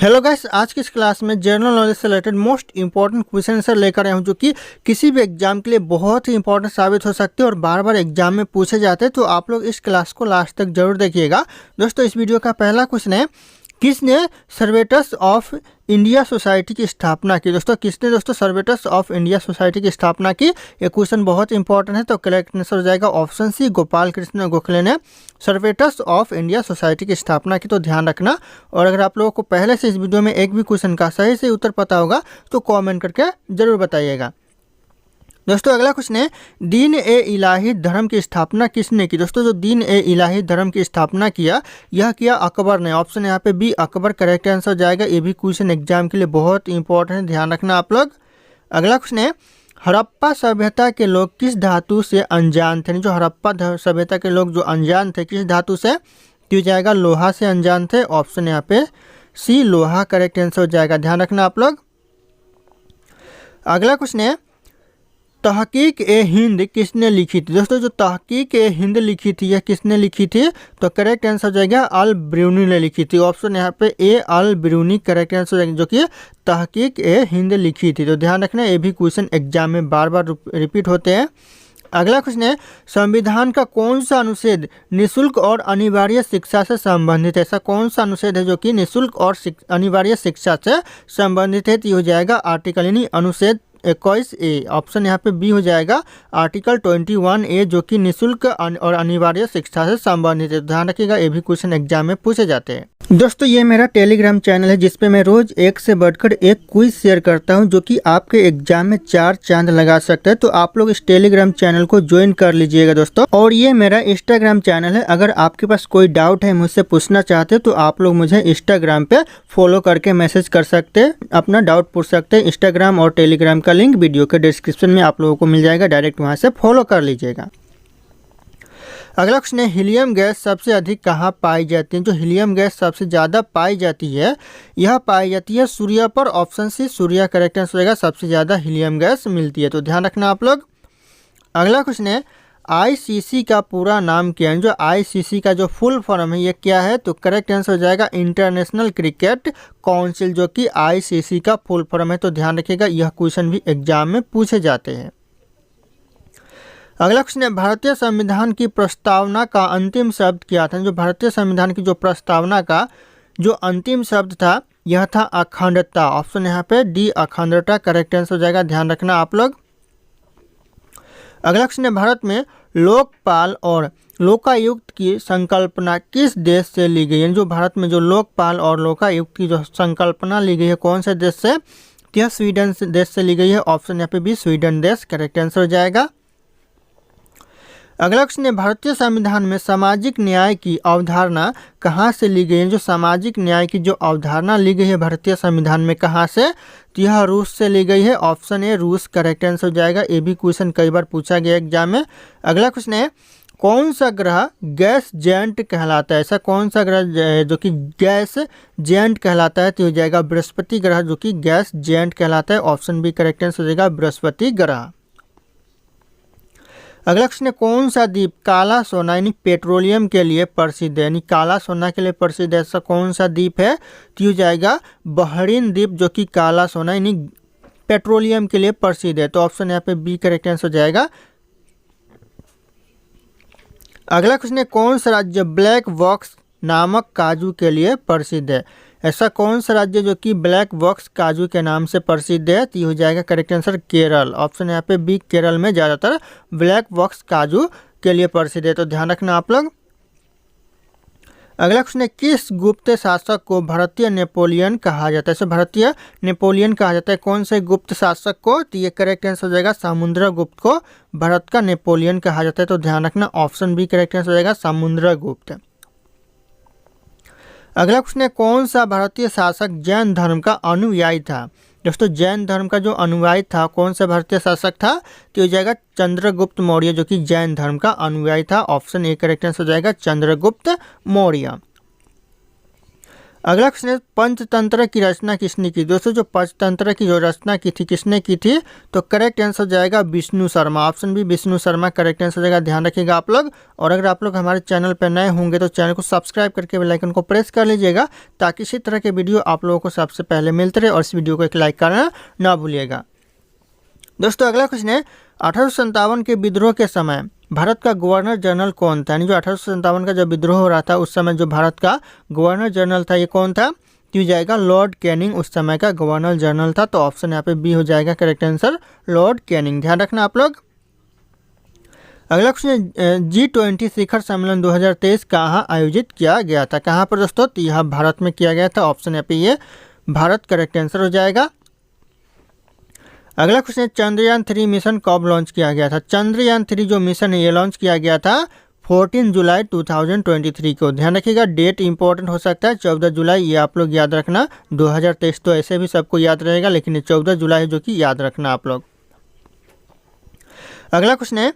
Hello guys, आज की इस क्लास में जनरल नॉलेज से related most important question answer लेकर आया हूं, जो कि किसी भी एग्जाम के लिए बहुत ही इंपॉर्टेंट साबित हो सकते हैं और बार बार एग्जाम में पूछे जाते हैं। तो आप लोग इस क्लास को लास्ट तक जरूर देखिएगा। दोस्तों, इस वीडियो का पहला क्वेश्चन है, किसने सर्वेटस ऑफ इंडिया सोसाइटी की स्थापना की। दोस्तों सर्वेटस ऑफ इंडिया सोसाइटी की स्थापना की। ये क्वेश्चन बहुत इंपॉर्टेंट है, तो करेक्ट आंसर हो जाएगा ऑप्शन सी, गोपाल कृष्ण गोखले ने सर्वेटस ऑफ इंडिया सोसाइटी की स्थापना की। तो ध्यान रखना। और अगर आप लोगों को पहले से इस वीडियो में एक भी क्वेश्चन का सही से उत्तर पता होगा तो कॉमेंट करके जरूर बताइएगा। दोस्तों, अगला क्वेश्चन है, दीन ए इलाही धर्म की स्थापना किसने की। दोस्तों, जो दीन ए इलाही धर्म की स्थापना किया, यह किया अकबर ने। ऑप्शन यहाँ पे बी, अकबर करेक्ट आंसर जाएगा। ये भी क्वेश्चन एग्जाम के लिए बहुत इंपॉर्टेंट है, ध्यान रखना आप लोग। अगला क्वेश्चन है, हड़प्पा सभ्यता के लोग किस धातु से अनजान थे। जो हड़प्पा सभ्यता के लोग जो अनजान थे, किस धातु से, तो जाएगा लोहा से अनजान थे। ऑप्शन यहाँ पे सी, लोहा करेक्ट आंसर हो जाएगा, ध्यान रखना आप लोग। अगला क्वेश्चन है, तहकीक ए हिंद किसने लिखी थी। दोस्तों, जो तहकीक ए हिंद लिखी थी, यह किसने लिखी थी, तो करेक्ट आंसर हो जाएगा अल ब्रूनी ने लिखी थी। ऑप्शन यहाँ पे ए, अल ब्रूनी करेक्ट आंसर हो जाएगा, जो कि तहकीक ए हिंद लिखी थी। तो ध्यान रखना, ये भी क्वेश्चन एग्जाम में बार बार रिपीट होते हैं। अगला क्वेश्चन है, संविधान का कौन सा अनुच्छेद निःशुल्क और अनिवार्य शिक्षा से संबंधित है। ऐसा कौन सा अनुच्छेद है जो कि निःशुल्क और अनिवार्य शिक्षा से संबंधित है, तो ये हो जाएगा आर्टिकल यानी अनुच्छेद 21A। ऑप्शन यहाँ पे बी हो जाएगा आर्टिकल 21A, जो कि निःशुल्क और अनिवार्य शिक्षा से संबंधित है। ध्यान रखिएगा, ये भी क्वेश्चन एग्जाम में पूछे जाते हैं। दोस्तों, ये मेरा टेलीग्राम चैनल है, जिसपे मैं रोज एक से बढ़कर एक क्विज शेयर करता हूं, जो कि आपके एग्जाम में 4 चांद लगा सकता है। तो आप लोग इस टेलीग्राम चैनल को ज्वाइन कर लीजिएगा दोस्तों। और ये मेरा इंस्टाग्राम चैनल है, अगर आपके पास कोई डाउट है, मुझसे पूछना चाहते हैं, तो आप लोग मुझे इंस्टाग्राम पे फॉलो करके मैसेज कर सकते हैं, अपना डाउट पूछ सकते हैं। इंस्टाग्राम और टेलीग्राम का लिंक वीडियो के डिस्क्रिप्शन में आप लोगों को मिल जाएगा, डायरेक्ट वहाँ से फॉलो कर लीजिएगा। अगला क्वेश्चन है, हीलियम गैस सबसे अधिक कहाँ पाई जाती है। जो हीलियम गैस सबसे ज़्यादा पाई जाती है, यह पाई जाती है सूर्य पर। ऑप्शन सी, सूर्य करेक्ट आंसर होगा, सबसे ज़्यादा हीलियम गैस मिलती है। तो ध्यान रखना आप लोग। अगला क्वेश्चन है, आईसीसी का पूरा नाम क्या है। जो आईसीसी का जो फुल फॉर्म है, ये क्या है, तो करेक्ट आंसर हो जाएगा इंटरनेशनल क्रिकेट काउंसिल, जो कि आईसीसी का फुल फॉर्म है। तो ध्यान रखिएगा, यह क्वेश्चन भी एग्जाम में पूछे जाते हैं। अगला क्वेश्चन है, भारतीय संविधान की प्रस्तावना का अंतिम शब्द क्या था। जो भारतीय संविधान की जो प्रस्तावना का जो अंतिम शब्द था, यह था अखंडता। ऑप्शन यहाँ पे डी, अखंडता करेक्ट आंसर हो जाएगा, ध्यान रखना आप लोग। अगला क्वेश्चन है, भारत में लोकपाल और लोकायुक्त की संकल्पना किस देश से ली गई है। जो भारत में जो लोकपाल और लोकायुक्त की जो संकल्पना ली गई है, कौन से देश से, यह स्वीडन देश से ली गई है। ऑप्शन यहाँ पे भी स्वीडन देश करेक्ट आंसर हो जाएगा। अगला क्वेश्चन है, भारतीय संविधान में सामाजिक न्याय की अवधारणा कहाँ से ली गई है। जो सामाजिक न्याय की जो अवधारणा ली गई है भारतीय संविधान में, कहाँ से, तो यह रूस से ली गई है। ऑप्शन ए, रूस करेक्ट आंसर हो जाएगा। ये भी क्वेश्चन कई बार पूछा गया एग्जाम में। अगला क्वेश्चन है, कौन सा ग्रह गैस जेंट कहलाता है। ऐसा कौन सा ग्रह जो कि गैस जेंट कहलाता है, तो हो जाएगा बृहस्पति ग्रह, जो कि गैस जेंट कहलाता है। ऑप्शन बी करेक्ट आंसर हो जाएगा बृहस्पति ग्रह। अगला क्वेश्चन है, कौन सा द्वीप काला सोना यानी पेट्रोलियम के लिए प्रसिद्ध है। यानी काला सोना के लिए प्रसिद्ध है, ऐसा कौन सा द्वीप है, तो हो जाएगा बहरीन द्वीप, जो कि काला सोना यानी पेट्रोलियम के लिए प्रसिद्ध है। तो ऑप्शन यहाँ पे बी करेक्ट आंसर हो जाएगा। अगला क्वेश्चन है, कौन सा राज्य ब्लैक बॉक्स नामक काजू के लिए प्रसिद्ध है। ऐसा कौन सा राज्य जो कि ब्लैक बॉक्स काजू के नाम से प्रसिद्ध है, तो हो जाएगा करेक्ट आंसर केरल। ऑप्शन यहाँ पे बी, केरल में ज़्यादातर ब्लैक बॉक्स काजू के लिए प्रसिद्ध है। तो ध्यान रखना आप लोग। अगला क्वेश्चन है, किस गुप्त शासक को भारतीय नेपोलियन कहा जाता है। ऐसे भारतीय नेपोलियन कहा जाता है, कौन से गुप्त शासक को, तो ये करेक्ट आंसर हो जाएगा समुद्रगुप्त को भारत का नेपोलियन कहा जाता है। तो ध्यान रखना, ऑप्शन बी करेक्ट आंसर हो जाएगा समुद्रगुप्त। अगला क्वेश्चन है, कौन सा भारतीय शासक जैन धर्म का अनुयायी था। दोस्तों, जैन धर्म का जो अनुयायी था, कौन सा भारतीय शासक था, तो हो जाएगा चंद्रगुप्त मौर्य, जो कि जैन धर्म का अनुयायी था। ऑप्शन ए करेक्ट आंसर हो जाएगा चंद्रगुप्त मौर्य। अगला क्वेश्चन है पंचतंत्र की रचना किसने की। दोस्तों जो पंचतंत्र की जो रचना की थी किसने की थी, तो करेक्ट आंसर जाएगा Vishnu Sharma. Option B Vishnu Sharma correct answer जाएगा, ध्यान रखिएगा आप लोग। और अगर आप लोग हमारे चैनल पर नए होंगे तो चैनल को सब्सक्राइब करके बेल आइकन को प्रेस कर लीजिएगा, ताकि इसी तरह के वीडियो आप लोगों को सबसे पहले मिलते रहे। और इस वीडियो को एक लाइक करना ना भूलिएगा। दोस्तों अगला क्वेश्चन है 1857 के विद्रोह के समय भारत का गवर्नर जनरल कौन था। यानी जो 1857 का जब विद्रोह हो रहा था उस समय जो भारत का गवर्नर जनरल था ये कौन था, तो ये जाएगा लॉर्ड कैनिंग उस समय का गवर्नर जनरल था। तो ऑप्शन यहाँ पे बी हो जाएगा करेक्ट आंसर, लॉर्ड कैनिंग। ध्यान रखना आप लोग। अगला क्वेश्चन है G20 शिखर सम्मेलन 2023 कहाँ आयोजित किया गया था। कहाँ पर दोस्तों, तो यह भारत में किया गया था। ऑप्शन यहाँ पे ये भारत करेक्ट आंसर हो जाएगा। अगला क्वेश्चन है चंद्रयान 3 मिशन कब लॉन्च किया गया था। चंद्रयान 3 जो मिशन है ये लॉन्च किया गया था 14 जुलाई 2023 को। ध्यान रखिएगा, डेट इंपॉर्टेंट हो सकता है 14 जुलाई, ये आप लोग याद रखना। 2023 तो ऐसे भी सबको याद रहेगा, लेकिन ये 14 जुलाई जो कि याद रखना आप लोग। अगला क्वेश्चन है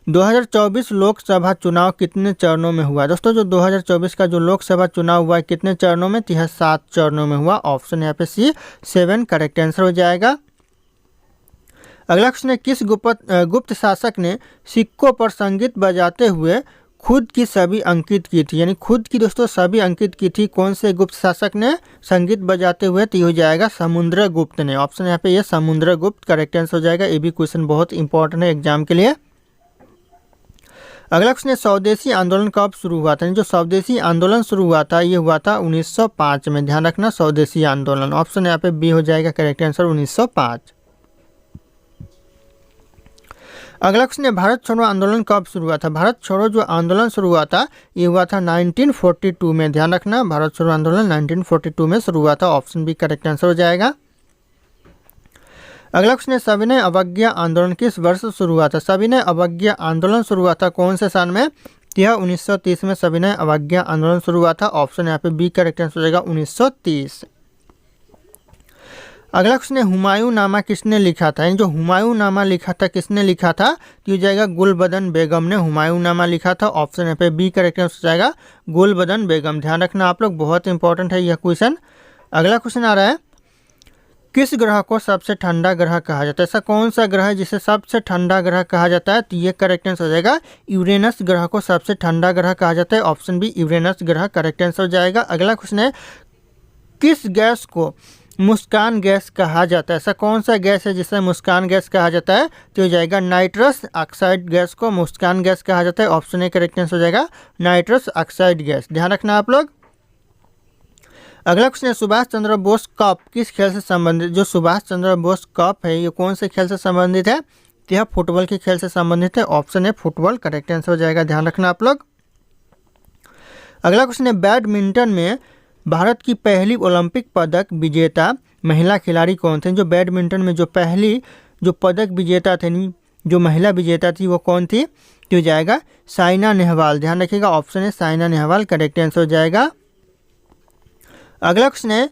2024 लोकसभा चुनाव कितने चरणों में हुआ। दोस्तों जो 2024 का जो लोकसभा चुनाव हुआ है कितने चरणों में, तो यह 7 चरणों में हुआ। ऑप्शन यहाँ पे सी 7 करेक्ट आंसर हो जाएगा। अगला क्वेश्चन है किस गुप्त शासक ने सिक्कों पर संगीत बजाते हुए खुद की छवि अंकित की थी। यानी खुद की दोस्तों छवि अंकित की थी, कौन से गुप्त शासक ने संगीत बजाते हुए, तो ये हो जाएगा समुद्रगुप्त ने। ऑप्शन यहाँ पे ये समुद्रगुप्त करेक्ट आंसर हो जाएगा। ये भी क्वेश्चन बहुत इंपॉर्टेंट है एग्जाम के लिए। अगला क्वेश्चन है स्वदेशी आंदोलन कब शुरू हुआ था। जो स्वदेशी आंदोलन शुरू हुआ था ये हुआ था 1905 में। ध्यान रखना स्वदेशी आंदोलन। ऑप्शन यहाँ पे बी हो जाएगा करेक्ट आंसर 1905। अगला क्वेश्चन है भारत छोड़ो आंदोलन कब शुरू हुआ था। भारत छोड़ो जो आंदोलन शुरू हुआ था ये हुआ था 1942 में। ध्यान रखना भारत छोड़ो आंदोलन 1942 में शुरू हुआ था। ऑप्शन बी करेक्ट आंसर हो जाएगा। अगला क्वेश्चन है सविनय अवज्ञा आंदोलन किस वर्ष शुरू हुआ था। सविनय अवज्ञा आंदोलन शुरू हुआ था कौन से साल में, यह 1930 में सविनय अवज्ञा आंदोलन शुरू हुआ था। ऑप्शन यहाँ पे बी करेक्ट आंसर हो जाएगा 1930। अगला क्वेश्चन है हुमायूं नामा किसने लिखा था। जो हुमायूं नामा लिखा था किसने लिखा था, तो ये जाएगा गुलबदन बेगम ने हुमायूं नामा लिखा था। ऑप्शन यहाँ पे बी करेक्ट आंसर हो जाएगा गुलबदन बेगम। ध्यान रखना आप लोग, बहुत इंपॉर्टेंट है यह क्वेश्चन। अगला क्वेश्चन आ रहा है किस ग्रह को सबसे ठंडा ग्रह कहा जाता है। ऐसा कौन सा ग्रह है जिसे सबसे ठंडा ग्रह कहा जाता है, तो ये करेक्ट आंसर हो जाएगा यूरेनस ग्रह को सबसे ठंडा ग्रह कहा जाता है। ऑप्शन बी यूरेनस ग्रह करेक्ट आंसर हो जाएगा। अगला क्वेश्चन है किस गैस को मुस्कान गैस कहा जाता है। ऐसा कौन सा गैस है जिसे मुस्कान गैस कहा जाता है, तो हो जाएगा नाइट्रस ऑक्साइड गैस को मुस्कान गैस कहा जाता है। ऑप्शन ए करेक्ट आंसर हो जाएगा नाइट्रस ऑक्साइड गैस। ध्यान रखना आप लोग। अगला क्वेश्चन है सुभाष चंद्र बोस कप किस खेल से संबंधित। जो सुभाष चंद्र बोस कप है ये कौन से खेल से संबंधित है, तो यह फुटबॉल के खेल से संबंधित है। ऑप्शन है फुटबॉल करेक्ट आंसर हो जाएगा। ध्यान रखना आप लोग। अगला क्वेश्चन है बैडमिंटन में भारत की पहली ओलंपिक पदक विजेता महिला खिलाड़ी कौन थे। जो बैडमिंटन में जो पहली जो पदक विजेता थे, जो महिला विजेता थी वो कौन थी, तो जाएगा साइना नेहवाल। ध्यान रखिएगा ऑप्शन है साइना नेहवाल करेक्ट आंसर हो जाएगा। अगला क्वेश्चन है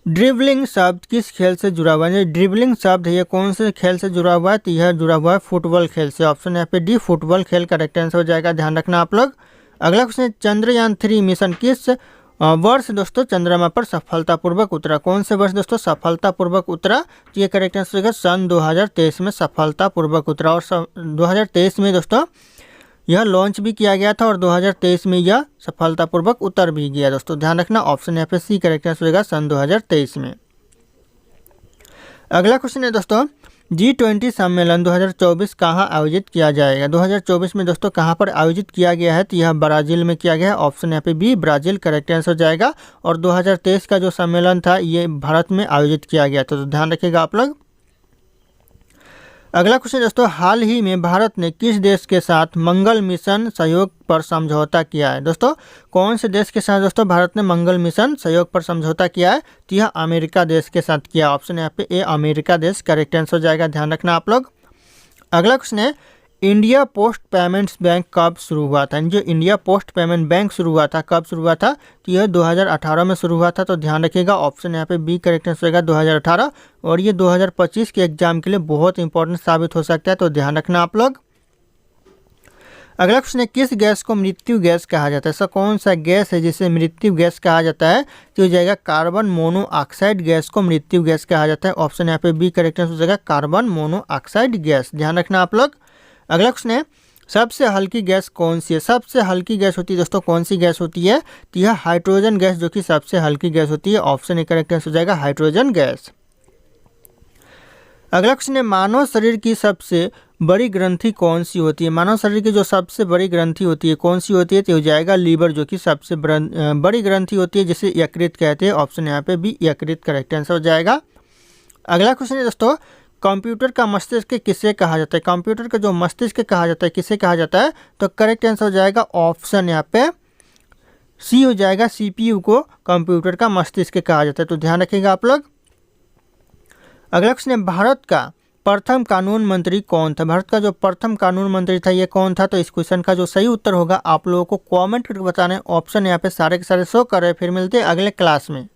ड्रिबलिंग शब्द किस खेल से जुड़ा हुआ है। ड्रिबलिंग शब्द है ये कौन से खेल से जुड़ा हुआ है, तो यह जुड़ा हुआ है फुटबॉल खेल से। ऑप्शन यहाँ पे डी फुटबॉल खेल करेक्ट आंसर हो जाएगा। ध्यान रखना आप लोग। अगला क्वेश्चन है चंद्रयान 3 मिशन किस वर्ष दोस्तों चंद्रमा पर सफलतापूर्वक उतरा। कौन से वर्ष दोस्तों सफलतापूर्वक उतरा, तो ये करेक्ट आंसर है सन 2023 में सफलतापूर्वक उतरा। और 2023 में दोस्तों यह लॉन्च भी किया गया था और 2023 में यह सफलतापूर्वक उतर भी गया दोस्तों। ध्यान रखना ऑप्शन यहाँ पे सी करेक्ट आंसर होगा सन 2023 में। अगला क्वेश्चन है दोस्तों G20 सम्मेलन 2024 कहाँ आयोजित किया जाएगा। 2024 में दोस्तों कहाँ पर आयोजित किया गया है, तो यह ब्राज़ील में किया गया है। ऑप्शन यहाँ पे बी ब्राज़ील करेक्ट आंसर हो जाएगा। और 2023 का जो सम्मेलन था ये भारत में आयोजित किया गया था, तो ध्यान रखिएगा आप लोग। अगला क्वेश्चन दोस्तों हाल ही में भारत ने किस देश के साथ मंगल मिशन सहयोग पर समझौता किया है। दोस्तों कौन से देश के साथ दोस्तों भारत ने मंगल मिशन सहयोग पर समझौता किया है, तो यह अमेरिका देश के साथ किया। ऑप्शन यहाँ पे ए अमेरिका देश करेक्ट आंसर हो जाएगा। ध्यान रखना आप लोग। अगला क्वेश्चन है इंडिया पोस्ट पेमेंट्स बैंक कब शुरू हुआ था। जो इंडिया पोस्ट पेमेंट बैंक शुरू हुआ था कब शुरू हुआ था, तो यह 2018 में शुरू हुआ था। तो ध्यान रखिएगा ऑप्शन यहाँ पे बी करेक्ट आंसर होगा 2018। और ये 2025 के एग्जाम के लिए बहुत इंपॉर्टेंट साबित हो सकता है, तो ध्यान रखना आप लोग। अगला क्वेश्चन है, किस गैस को मृत्यु गैस कहा जाता है? ऐसा कौन सा गैस है जिसे मृत्यु गैस कहा जाता है? तो हो जाएगा कार्बन मोनोऑक्साइड गैस को मृत्यु गैस कहा जाता है। ऑप्शन यहाँ पे बी करेक्ट आंसर हो जाएगा, कार्बन मोनोऑक्साइड गैस। ध्यान रखना आप लोग। अगला क्वेश्चन है, सबसे हल्की गैस कौन सी है? सबसे हल्की गैस होती है दोस्तों, कौन सी गैस होती है? तो यह हाइड्रोजन गैस जो कि सबसे हल्की गैस होती है। ऑप्शन ए करेक्ट आंसर हो जाएगा, हाइड्रोजन गैस। अगला क्वेश्चन है, मानव शरीर की सबसे बड़ी ग्रंथि कौन सी होती है? मानव शरीर की जो सबसे बड़ी ग्रंथि होती है कौन सी होती है? तो हो जाएगा लीवर, जो कि सबसे बड़ी ग्रंथि होती है, जिसे यकृत कहते हैं। ऑप्शन यहाँ पे भी यकृत करेक्ट आंसर हो जाएगा। अगला क्वेश्चन है दोस्तों, कंप्यूटर का मस्तिष्क किसे कहा जाता है? कंप्यूटर का जो मस्तिष्क कहा जाता है किसे कहा जाता है? तो करेक्ट आंसर हो जाएगा ऑप्शन यहाँ पे सी हो जाएगा, सीपीयू को कंप्यूटर का मस्तिष्क कहा जाता है। तो ध्यान रखिएगा आप लोग। अगला क्वेश्चन है, भारत का प्रथम कानून मंत्री कौन था? भारत का जो प्रथम कानून मंत्री था ये कौन था? तो इस क्वेश्चन का जो सही उत्तर होगा आप लोगों को कमेंट करके बताना है। ऑप्शन यहाँ पे सारे के सारे शो कर रहे हैं। फिर मिलते हैं अगले क्लास में।